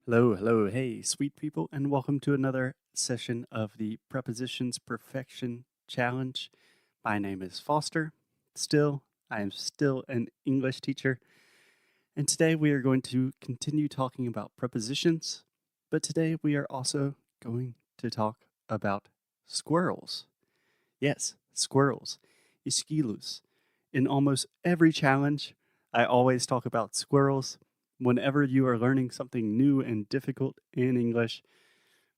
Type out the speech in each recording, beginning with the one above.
Hello, hello, hey, sweet people, and welcome to another session of the Prepositions Perfection Challenge. My name is Foster. I am still an English teacher, and today we are going to continue talking about prepositions, but today we are also going to talk about squirrels. Yes, squirrels, esquilos. In almost every challenge, I always talk about squirrels. Whenever you are learning something new and difficult in English,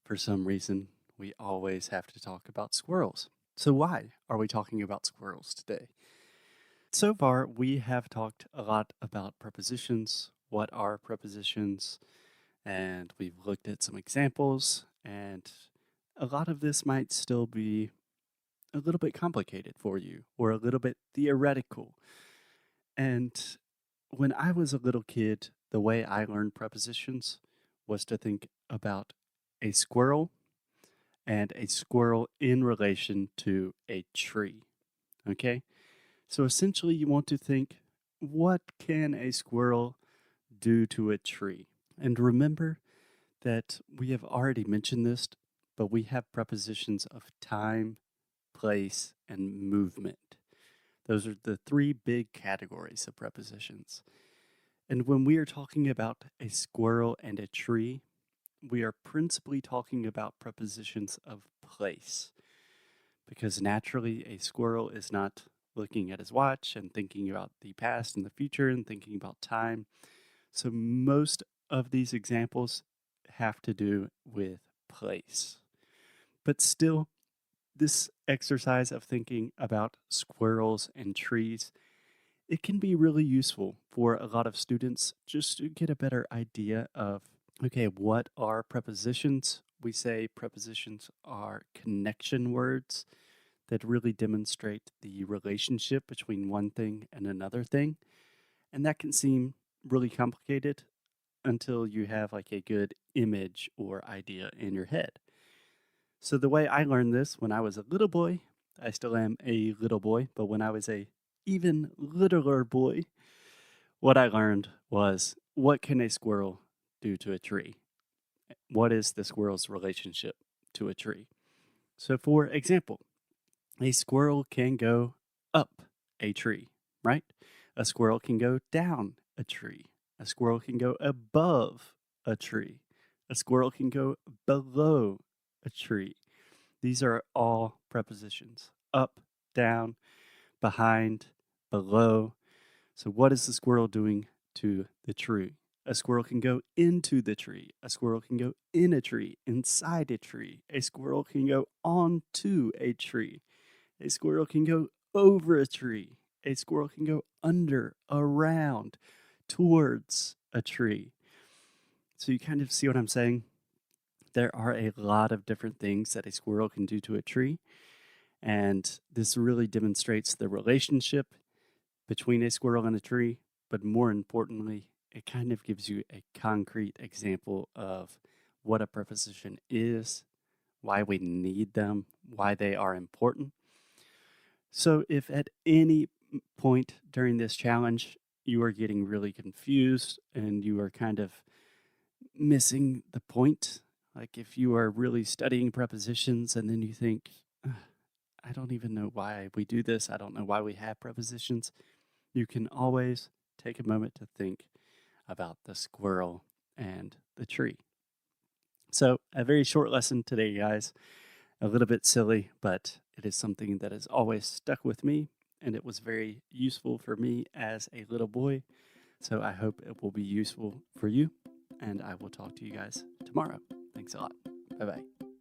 for some reason, we always have to talk about squirrels. So, why are we talking about squirrels today? So far, we have talked a lot about prepositions. What are prepositions? And we've looked at some examples, and a lot of this might still be a little bit complicated for you or a little bit theoretical. And when I was a little kid, the way I learned prepositions was to think about a squirrel and a squirrel in relation to a tree. Okay? So essentially, you want to think, what can a squirrel do to a tree? And remember that we have already mentioned this, but we have prepositions of time, place, and movement. Those are the three big categories of prepositions. And when we are talking about a squirrel and a tree, we are principally talking about prepositions of place. Because naturally, a squirrel is not looking at his watch and thinking about the past and the future and thinking about time. So most of these examples have to do with place. But still, this exercise of thinking about squirrels and trees, it can be really useful for a lot of students just to get a better idea of, okay, what are prepositions? We say prepositions are connection words that really demonstrate the relationship between one thing and another thing. And that can seem really complicated until you have like a good image or idea in your head. So the way I learned this when I was a little boy, I still am a little boy, but when I was a even littler boy, what I learned was, what can a squirrel do to a tree? What is the squirrel's relationship to a tree? So for example, a squirrel can go up a tree, right? A squirrel can go down a tree. A squirrel can go above a tree. A squirrel can go below a tree. These are all prepositions: up, down, behind, below. So, what is the squirrel doing to the tree? A squirrel can go into the tree. A squirrel can go in a tree, inside a tree. A squirrel can go onto a tree. A squirrel can go over a tree. A squirrel can go under, around, towards a tree. So, you kind of see what I'm saying? There are a lot of different things that a squirrel can do to a tree. And this really demonstrates the relationship between a squirrel and a tree. But more importantly, it kind of gives you a concrete example of what a preposition is, why we need them, why they are important. So if at any point during this challenge you are getting really confused and you are kind of missing the point, like if you are really studying prepositions and then you think, "Ugh, I don't even know why we do this, I don't know why we have prepositions," you can always take a moment to think about the squirrel and the tree. So, a very short lesson today, guys. A little bit silly, but it is something that has always stuck with me, and it was very useful for me as a little boy. So, I hope it will be useful for you, and I will talk to you guys tomorrow. Thanks a lot. Bye bye.